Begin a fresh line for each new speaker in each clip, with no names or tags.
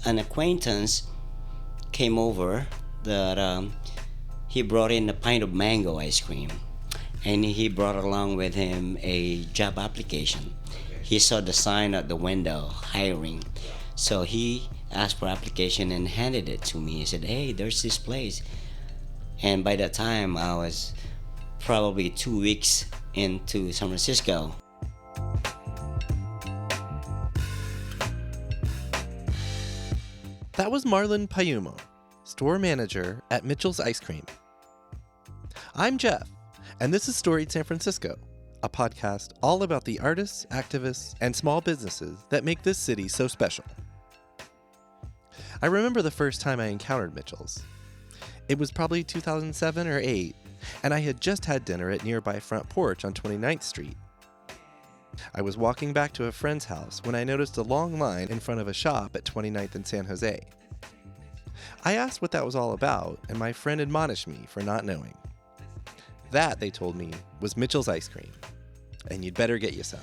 an acquaintance came over that he brought in a pint of mango ice cream, and he brought along with him a job application. He saw the sign at the window, hiring. So he asked for application and handed it to me. He said, hey, there's this place. And by that time, I was probably 2 weeks into San Francisco.
That was Marlon Payumo, store manager at Mitchell's Ice Cream. I'm Jeff, and this is Storied San Francisco, a podcast all about the artists, activists, and small businesses that make this city so special. I remember the first time I encountered Mitchell's. It was probably 2007 or 8, and I had just had dinner at nearby Front Porch on 29th Street. I was walking back to a friend's house when I noticed a long line in front of a shop at 29th and San Jose. I asked what that was all about, and my friend admonished me for not knowing. That, they told me, was Mitchell's Ice Cream, and you'd better get you some.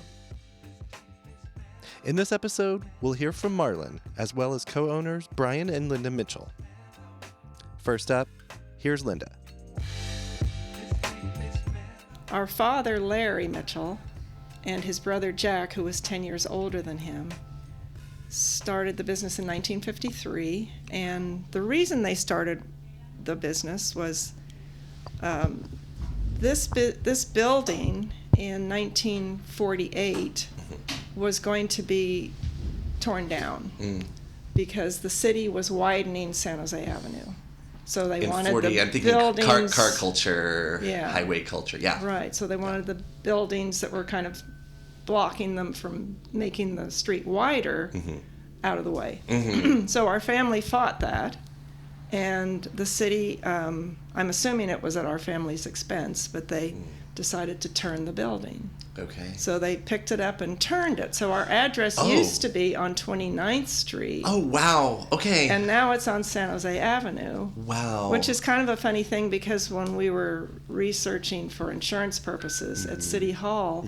In this episode, we'll hear from Marlon, as well as co-owners Brian and Linda Mitchell. First up, here's Linda.
Our father, Larry Mitchell, and his brother Jack, who was 10 years older than him, started the business in 1953. And the reason they started the business was this building in 1948 was going to be torn down because the city was widening San Jose Avenue. So they wanted the buildings,
car culture, highway culture,
Right, so they wanted the buildings that were kind of blocking them from making the street wider out of the way. So our family fought that, and the city, I'm assuming it was at our family's expense, but they decided to turn the building.
Okay.
So they picked it up and turned it. So our address used to be on 29th Street.
Oh, wow. Okay.
And now it's on San Jose Avenue.
Wow.
Which is kind of a funny thing because when we were researching for insurance purposes at City Hall,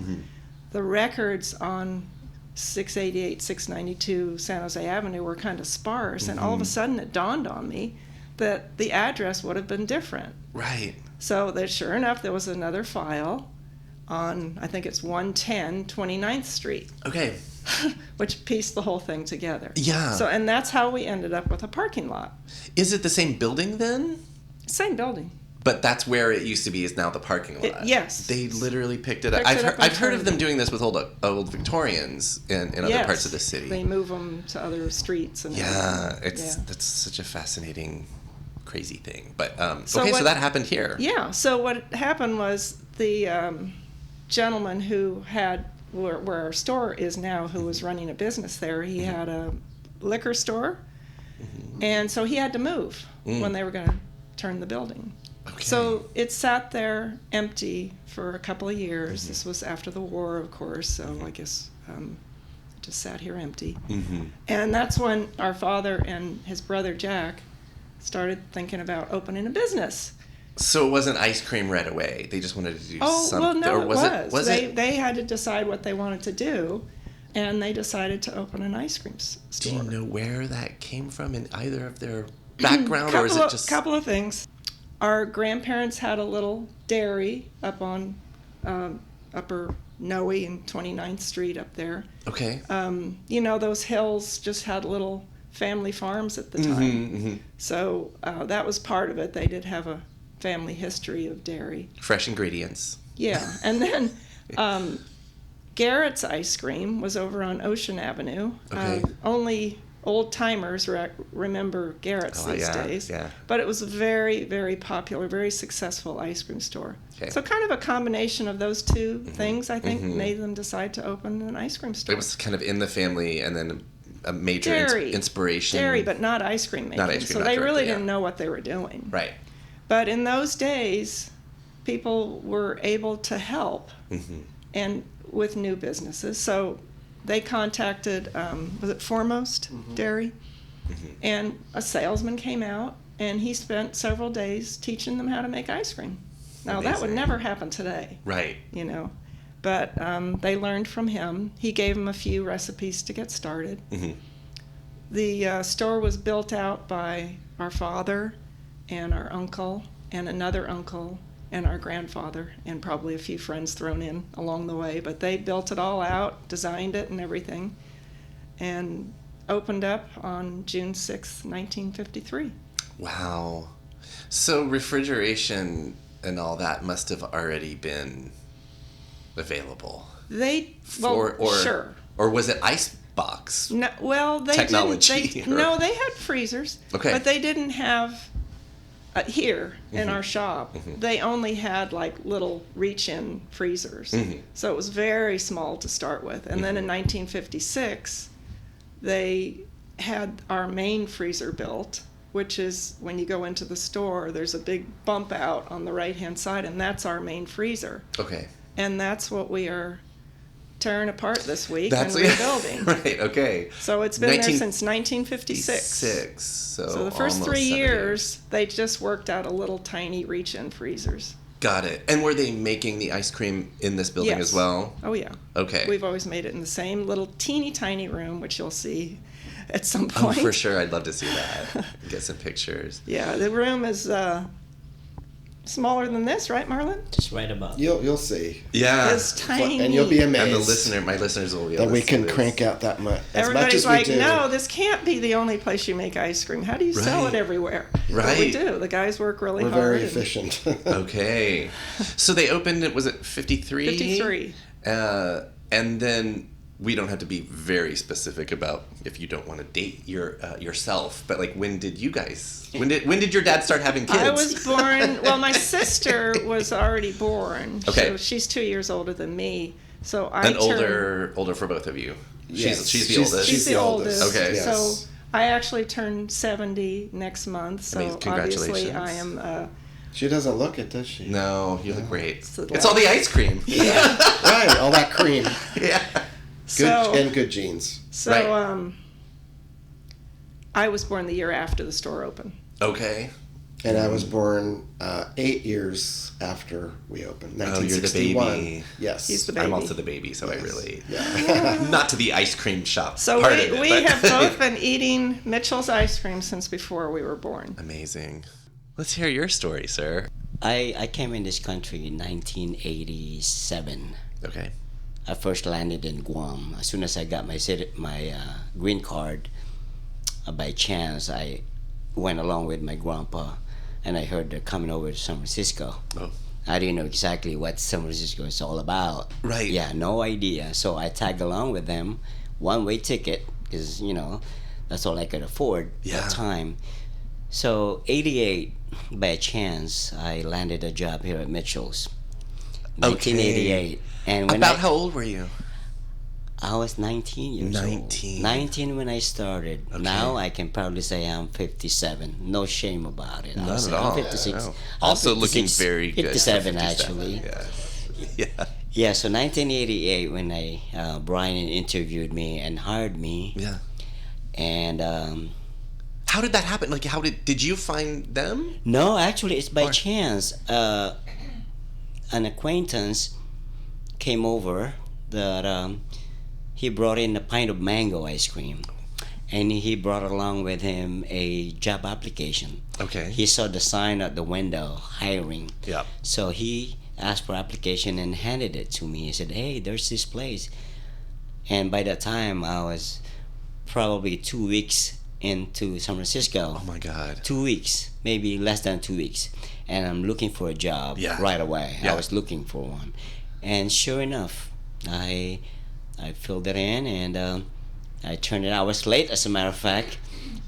the records on 688, 692 San Jose Avenue were kind of sparse. And all of a sudden it dawned on me that the address would have been different.
Right.
So that sure enough, there was another file on, I think it's 110 29th Street.
Okay.
Which pieced the whole thing together.
Yeah.
So, and that's how we ended up with a parking lot.
Is it the same building then?
Same building.
But that's where it used to be is now the parking lot.
Yes.
They literally picked it up. I've heard of them doing this with old Victorians in other parts of the city.
They move them to other streets. And
that's such a fascinating, crazy thing. But
so
that happened here.
Yeah. So what happened was the gentleman who had where our store is now, who was running a business there, he had a liquor store, and so he had to move when they were going to turn the building.
Okay.
So it sat there empty for a couple of years. This was after the war, of course, so I guess it just sat here empty. And that's when our father and his brother Jack started thinking about opening a business.
So it wasn't ice cream right away. They just wanted to do something.
Well, no,
or was it?
They had to decide what they wanted to do, and they decided to open an ice cream store.
Do you know where that came from in either of their background, or is it just...
Couple of things. Our grandparents had a little dairy up on Upper Noe and 29th Street up there.
Okay.
Those hills just had little family farms at the time. So that was part of it. They did have a family history of dairy.
Fresh ingredients.
Yeah. And then Garrett's ice cream was over on Ocean Avenue.
Okay.
Only old timers remember Garrett's these days.
Yeah.
But it was a very, very popular, very successul ice cream store.
Okay.
So kind of a combination of those two things, I think, made them decide to open an ice cream store.
It was kind of in the family, and then a major inspiration.
Dairy, but not ice cream making.
Not ice cream.
So they really didn't know what they were doing.
Right.
But in those days, people were able to help and with new businesses. So they contacted, was it Foremost Dairy? And a salesman came out, and he spent several days teaching them how to make ice cream. Now, that would never happen today.
Right.
But they learned from him. He gave them a few recipes to get started. The store was built out by our father and our uncle and another uncle and our grandfather and probably a few friends thrown in along the way. But they built it all out, designed it and everything, and opened up on June 6th, 1953.
Wow. So refrigeration and all that must have already been available.
Sure.
Or was it ice box?
No, well, they
technology?
Didn't. No, they had freezers.
Okay.
But they didn't have here in our shop. They only had like little reach-in freezers. So it was very small to start with. And then in 1956, they had our main freezer built, which is when you go into the store, there's a big bump out on the right-hand side, and that's our main freezer.
Okay.
And that's what we are tearing apart this week and rebuilding.
Right, okay.
So it's been there since 1956. So the first 3 years, they just worked out a little tiny reach-in freezers.
Got it. And were they making the ice cream in this building as well?
Oh, yeah.
Okay.
We've always made it in the same little teeny tiny room, which you'll see at some point.
Oh, for sure. I'd love to see that. Get some pictures.
Yeah, the room is smaller than this, right, Marlon?
Just right about.
You'll see.
Yeah.
It's tiny.
And you'll be amazed.
And my listeners will be
that
able
we
to
can
see
crank out that much.
Everybody's
as much
like,
as we do.
no, this can't be the only place you make ice cream. How do you sell it
Right.
everywhere?
Right.
But we do. The guys work really
We're
hard.
very efficient.
Okay. So they opened it, was it 53?
53.
And then we don't have to be very specific about if you don't want to date yourself, but like when did your dad start having kids?
I was born, well, my sister was already born.
Okay.
So she's 2 years older than me. So
older for both of you.
Yes.
She's the oldest.
She's the oldest.
Okay.
Yes.
So I actually turned 70 next month. So
Amazing. Congratulations.
obviously I am
She doesn't look it, does she?
No, you look great.
It's the
It's all the ice cream.
yeah.
Right, all that cream.
Yeah.
Good genes.
So
Right.
I was born the year after the store opened.
Okay.
And I was born 8 years after we opened.
Oh, you're the
1961.
baby.
Yes.
He's the baby.
I'm also the baby, so I relate.
Yeah.
Not to the ice cream shop
So
part of it.
we
but-
have both been eating Mitchell's ice cream since before we were born.
Amazing. Let's hear your story, sir.
I came in this country in 1987.
Okay.
I first landed in Guam. As soon as I got my green card, by chance, I went along with my grandpa, and I heard they're coming over to San Francisco.
Oh.
I didn't know exactly what San Francisco is all about.
Right.
Yeah, no idea. So I tagged along with them, one-way ticket, because, that's all I could afford at
Yeah.
that time. So, 88, by chance, I landed a job here at Mitchell's. 1988. And when
About how old were you?
I was 19 years
19.
old. 19 when I started.
Okay.
Now I can probably say I'm 57. No shame about it.
Not at
I'm
all.
56.
No.
I'm
Also looking
56,
very good. for
57 actually.
Yeah.
Yeah, so 1988 when Brian interviewed me and hired me.
Yeah.
And
How did that happen? Like, did you find them?
no, actually it's by
Or-
chance. An acquaintance came over that he brought in a pint of mango ice cream, and he brought along with him a job application.
Okay.
He saw the sign at the window, hiring.
Yeah.
So he asked for application and handed it to me. He said, hey, there's this place. And by that time, I was probably 2 weeks into San Francisco.
Oh my God.
2 weeks, maybe less than 2 weeks. And I'm looking for a job
Yeah.
right away.
Yeah.
I was looking for one. And sure enough, I filled it in and I turned it out. I was late, as a matter of fact.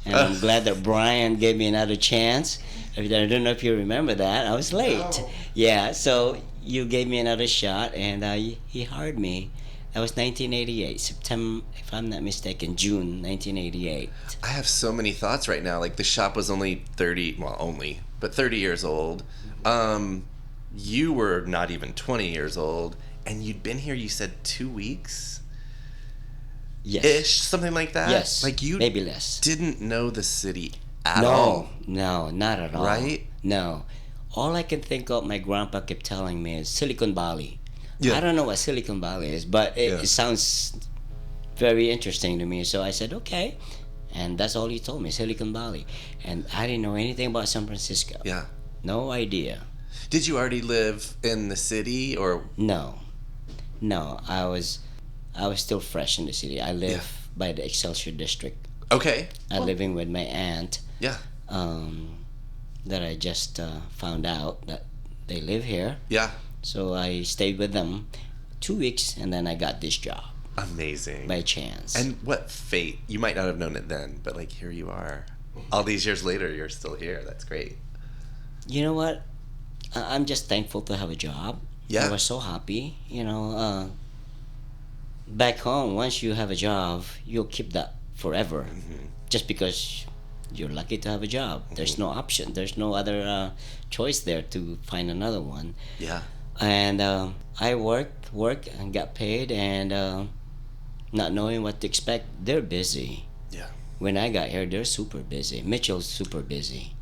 And I'm glad that Brian gave me another chance. I don't know if you remember that. I was late.
No.
Yeah, so you gave me another shot and he hired me. That was 1988, September, if I'm not mistaken, June 1988.
I have so many thoughts right now. Like, the shop was only 30 years old. You were not even 20 years old, and you'd been here, you said 2 weeks?
Yes.
Ish, something like that?
Yes.
Like, you
maybe less.
didn't know the city at all.
No, not at all.
Right?
No. All I can think of, my grandpa kept telling me, is Silicon Valley.
Yeah.
I don't know what Silicon Valley is, but it sounds very interesting to me. So I said, okay. And that's all he told me, Silicon Valley. And I didn't know anything about San Francisco.
Yeah.
No idea.
Did you already live in the city, or?
No. I was still fresh in the city. I live by the Excelsior district.
Okay.
I'm living with my aunt.
Yeah.
That I just found out that they live here.
Yeah.
So I stayed with them 2 weeks, and then I got this job
Amazing.
by chance.
And what fate. You might not have known it then, but like here you are. All these years later, you're still here. That's great.
You know what? I'm just thankful to have a job.
Yeah.
I was so happy. Back home, once you have a job, you'll keep that forever.
Mm-hmm.
Just because you're lucky to have a job. There's no option. There's no other choice there to find another one.
Yeah.
And I worked and got paid, and not knowing what to expect. They're busy.
Yeah.
When I got here, they're super busy. Mitchell's super busy.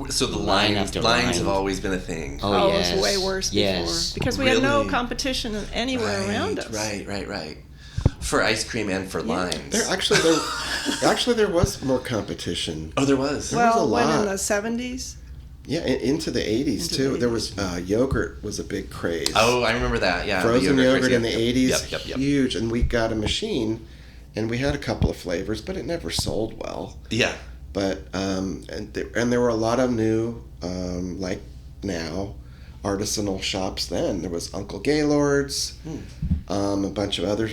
So the
Line
lines
after
lines
line.
have always been a thing.
Oh,
It
yes.
was way worse
Yes.
before. Because we had no
Really?
competition anywhere around us.
Right. For ice cream and for lines.
There was more competition.
Oh, there was.
Well,
was a
when in
lot.
the 70s?
Yeah, into the 80s
Into
too.
the
There was yogurt was a big craze.
Oh, I remember that. Yeah. the
Frozen yogurt
crazy.
in the 80s,
Yep.
huge. And we got a machine, and we had a couple of flavors, but it never sold well.
Yeah.
But and there were a lot of new, like now, artisanal shops. Then there was Uncle Gaylord's, a bunch of other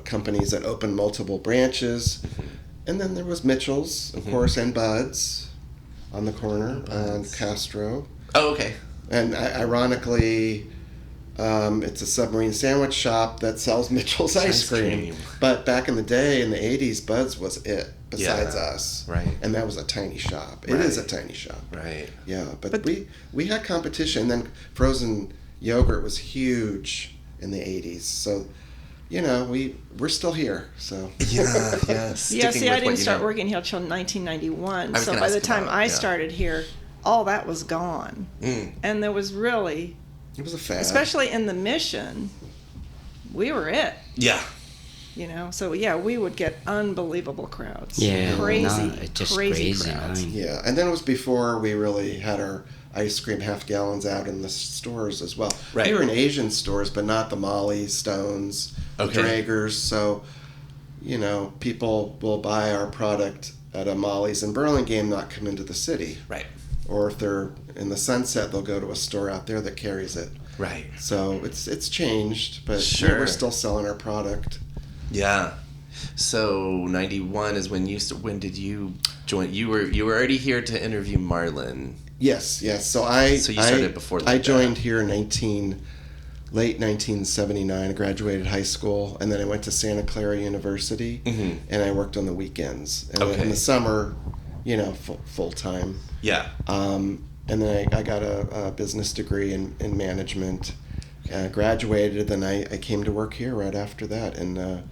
companies that opened multiple branches, and then there was Mitchell's, of course, and Bud's on the corner on Castro.
Oh, okay.
And ironically, it's a submarine sandwich shop that sells Mitchell's ice cream. But back in the day, in the 80s, Bud's was it, besides us.
Right.
And that was a tiny shop. It is a tiny shop.
Right.
Yeah, but we had competition. Then frozen yogurt was huge in the 80s. So, we're still here. So
Yeah.
Yeah, see, I didn't start working here until 1991.
I was
So
gonna
by the
ask
time
about,
I
yeah.
started here, all that was gone. And there was really,
it was a fad.
especially in the Mission, we were it.
Yeah.
So yeah, we would get unbelievable crowds.
Yeah,
crazy,
just
crazy
crazy.
crowds.
Yeah, and then it was before we really had our ice cream half gallons out in the stores as well.
Right.
We were in Asian stores, but not the Molly's, Stones,
Okay.
Dragers. So, people will buy our product at a Molly's in Burlingame, not come into the city.
Right.
Or if they're in the Sunset, they'll go to a store out there that carries it.
Right.
So it's changed, but
Sure.
we're still selling our product.
Yeah. So 91 is when when did you join? You were already here to interview Marlon.
Yes. So
So you started before
I
that.
joined here in late 1979. I graduated high school, and then I went to Santa Clara University, and I worked on the weekends. And
Okay.
in the summer, full time.
Yeah.
And then I got a business degree in management. Graduated, then I came to work here right after that in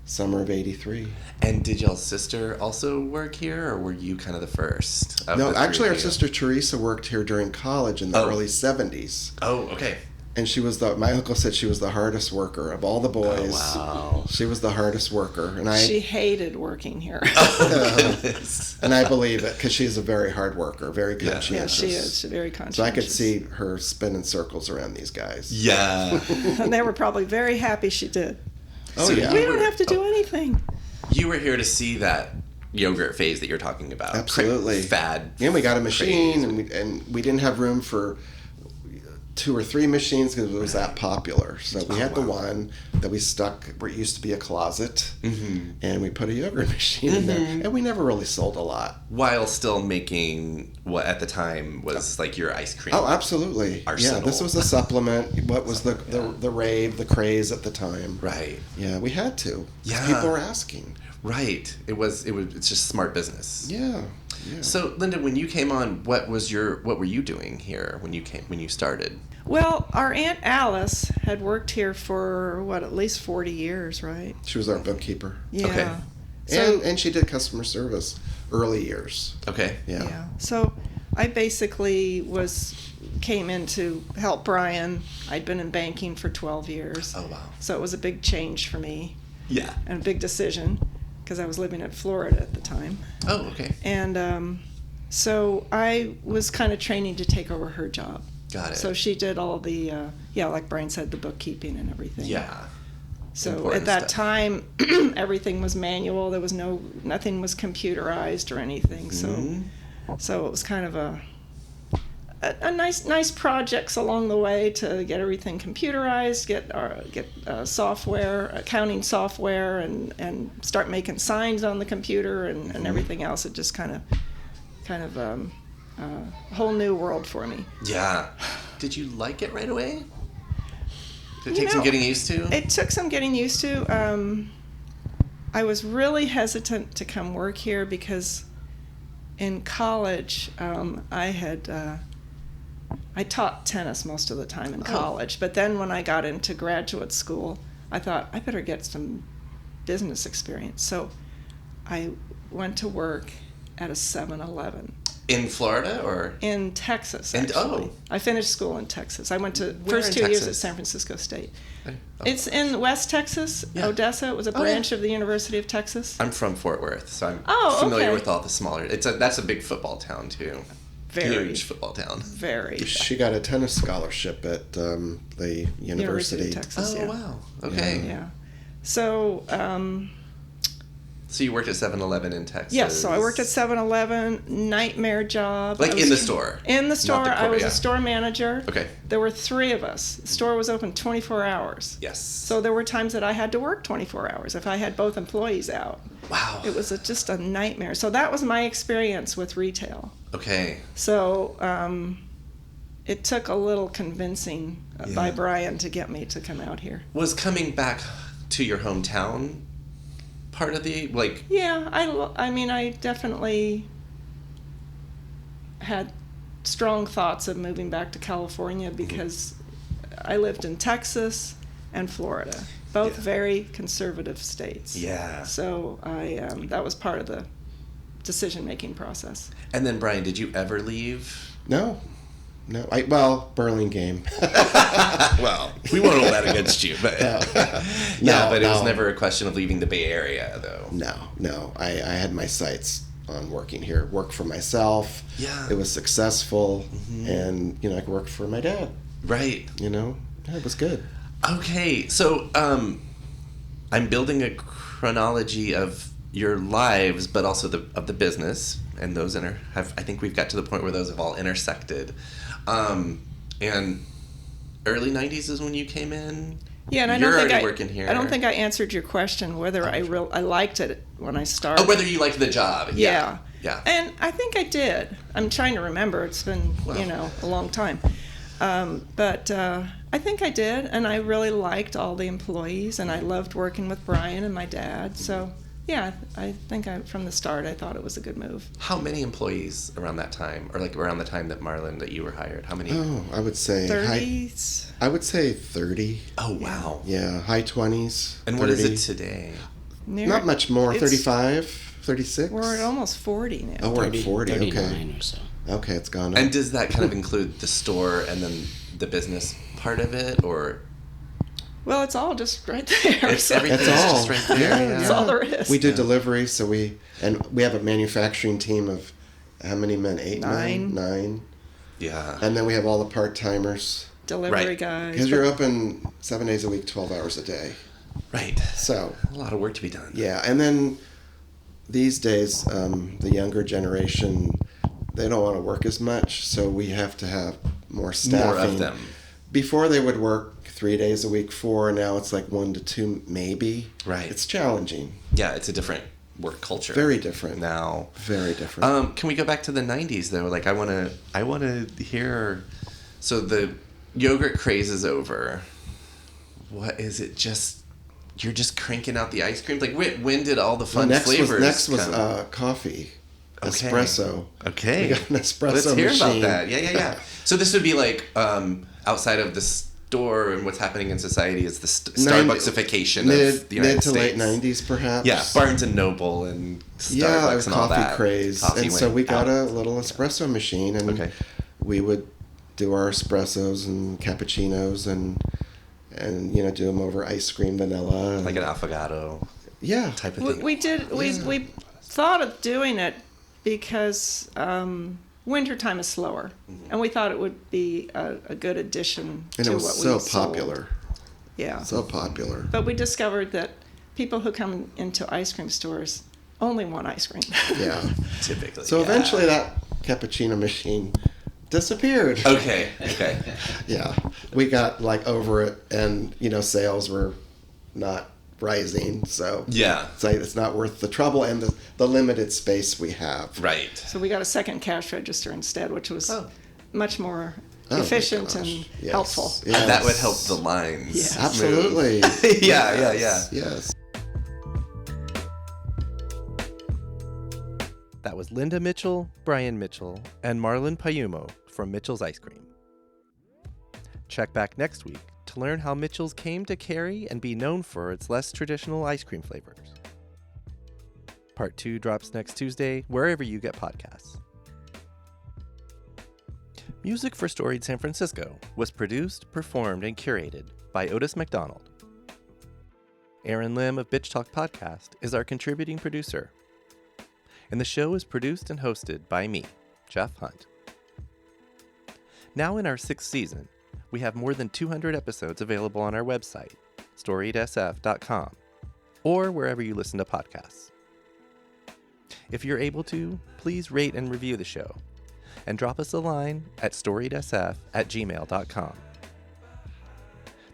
summer of '83.
And did y'all's sister also work here, or were you kind of the first? Of
No,
the
actually,
three
our
of you?
sister Teresa worked here during college in the early '70s.
Oh, okay.
And she was my uncle said she was the hardest worker of all the boys.
Wow.
She was the hardest worker. And
She hated working here.
and I believe it, because she's a very hard worker, very conscientious.
Yeah, she is. She's very conscientious.
So I could see her spinning circles around these guys.
Yeah.
And they were probably very happy she did.
Oh,
So
yeah.
We don't have to do anything.
You were here to see that yogurt phase that you're talking about.
Absolutely.
Fad.
Yeah, we got a machine,
Craze.
and we didn't have room for 2 or 3 machines because it was that popular. So we had the one that we stuck where it used to be a closet, and we put a yogurt machine in there, and we never really sold a lot.
While still making what at the time was like your ice cream.
Oh, absolutely.
Arsenal.
Yeah, this was a supplement. What was the rave, the craze at the time?
Right.
Yeah, we had to. 'Cause
Yeah.
people were asking.
Right. It's just smart business.
Yeah.
So, Linda, when you came on, what were you doing here when you started?
Well, our Aunt Alice had worked here for, at least 40 years, right?
She was our bookkeeper.
Yeah.
Okay.
So,
And she did customer service early years.
Okay.
Yeah.
So I basically came in to help Brian. I'd been in banking for 12 years.
Oh, wow.
So it was a big change for me
Yeah.
and a big decision. because I was living in Florida at the time.
Oh, okay.
And so I was kind of training to take over her job.
Got it.
So she did all the, like Brian said, the bookkeeping and everything.
Yeah.
So
Important
at that
stuff.
time, everything was manual. There was nothing was computerized or anything. So it was kind of a nice projects along the way to get everything computerized, get software, accounting software, and start making signs on the computer and everything else. It just kind of a whole new world for me.
Yeah. Did you like it right away? Did it take some getting used to?
It took some getting used to. I was really hesitant to come work here because in college I taught tennis most of the time in college, but then when I got into graduate school, I thought I better get some business experience. So I went to work at a 7-Eleven.
In Florida or?
In Texas, actually. I finished school in Texas. I went to first 2 years at San Francisco State. It's in West Texas, Odessa. It was a branch of the University of Texas.
I'm from Fort Worth, so I'm familiar with all the smaller. That's a big football town too. Huge football town.
Very.
She got a tennis scholarship at the University
of Texas.
Oh, wow. Okay.
Yeah. So.
So you worked at 7-Eleven in Texas?
Yes, so I worked at 7-Eleven, nightmare job.
Like in the store?
In the store. I was a store manager.
Okay.
There were 3 of us. The store was open 24 hours.
Yes.
So there were times that I had to work 24 hours if I had both employees out.
Wow.
It was just a nightmare. So that was my experience with retail.
Okay.
So it took a little convincing by Brian to get me to come out here.
Was coming back to your hometown part of the, like...
Yeah, I mean, I definitely had strong thoughts of moving back to California because I lived in Texas and Florida, both very conservative states.
Yeah.
So that was part of the decision-making process.
And then, Brian, did you ever leave?
No. Burlingame.
Well, we won't hold that against you, but but it was never a question of leaving the Bay Area, though.
No. I had my sights on working here. Work for myself.
Yeah.
It was successful, and I could work for my dad.
Right.
It was good.
Okay, so I'm building a chronology of your lives, but also of the business, and those I think we've got to the point where those have all intersected. And early 90s is when you came in.
Yeah, and
You're
I
already working here.
I don't think I answered your question whether I liked it when I started.
Oh, whether you liked the job.
Yeah.
Yeah.
And I think I did. I'm trying to remember. It's been, a long time. But I think I did, and I really liked all the employees, and I loved working with Brian and my dad. So, yeah, I think from the start I thought it was a good move.
How many employees around that time, or like around the time that you were hired? How many?
Oh, I would say
30s.
I would say 30.
Oh, wow.
Yeah, high 20s.
And
30.
what is it today?
Not much more. 35, 36.
We're at almost 40 now.
Oh, we're at 40.
39
Okay.
or so.
Okay, it's gone up.
And does that kind of include the store and then the business part of it, or?
Well, it's all just right there.
Everything's
That's all.
just right there.
That's all there is.
We do deliveries, so we have a manufacturing team of how many men? 8
9.
9.
Yeah.
And then we have all the part-timers.
Delivery guys.
Because you're open 7 days a week, 12 hours a day.
Right.
So.
A lot of work to be done.
Yeah, and then these days, the younger generation, they don't want to work as much, so we have to have more staffing.
More of them.
Before they would work 3 days a week, 4. Now it's like 1 to 2, maybe.
Right.
It's challenging.
Yeah, it's a different work culture.
Very different.
Now.
Very different.
Can we go back to the 90s though? Like I want to hear. So the yogurt craze is over. What is it? You're just cranking out the ice cream. Like when did all the fun flavors?
Next was coffee.
Okay.
Espresso.
Okay.
We got an espresso
Let's hear
machine.
about that. Yeah. So this would be like outside of the store, and what's happening in society is the Starbucksification of the United States.
Mid to late 90s, perhaps.
Yeah, Barnes and Noble and Starbucks and all that.
Coffee craze. And so we got a little espresso machine, and we would do our espressos and cappuccinos and do them over ice cream, vanilla.
Like an affogato.
Yeah.
type of
We,
thing.
we did. We thought of doing it because wintertime is slower, and we thought it would be a good addition
And
to
it
what
was
we
so
sold.
popular.
Yeah.
So popular.
But we discovered that people who come into ice cream stores only want ice cream.
Yeah.
Typically.
So eventually that cappuccino machine disappeared.
Okay.
Yeah. We got like over it, and sales were not rising, so
Yeah.
it's not worth the trouble and the limited space we have.
Right.
So we got a second cash register instead, which was much more
Oh my
efficient
gosh.
and
Yes.
helpful.
Yes.
And that would help the lines.
Yeah.
Absolutely.
Yeah.
Yes.
That was Linda Mitchell, Brian Mitchell, and Marlon Payumo from Mitchell's Ice Cream. Check back next week to learn how Mitchell's came to carry and be known for its less traditional ice cream flavors. Part 2 drops next Tuesday, wherever you get podcasts. Music for Storied San Francisco was produced, performed, and curated by Otis McDonald. Aaron Lim of Bitch Talk Podcast is our contributing producer. And the show is produced and hosted by me, Jeff Hunt. Now in our 6th season, we have more than 200 episodes available on our website, storiedsf.com, or wherever you listen to podcasts. If you're able to, please rate and review the show, and drop us a line at storiedsf@gmail.com.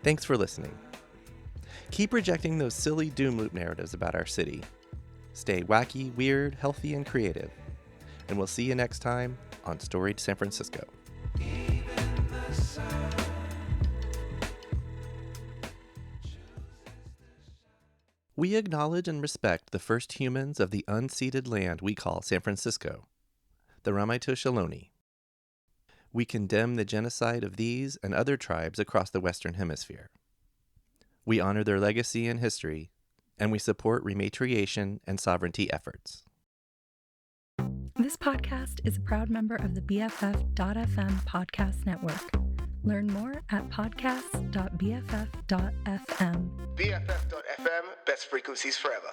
Thanks for listening. Keep rejecting those silly doom loop narratives about our city. Stay wacky, weird, healthy, and creative. And we'll see you next time on Storied San Francisco. We acknowledge and respect the first humans of the unceded land we call San Francisco, the Ramaytush Ohlone. We condemn the genocide of these and other tribes across the Western Hemisphere. We honor their legacy and history, and we support rematriation and sovereignty efforts.
This podcast is a proud member of the BFF.FM podcast network. Learn more at podcast.bff.fm.
BFF.FM, best frequencies forever.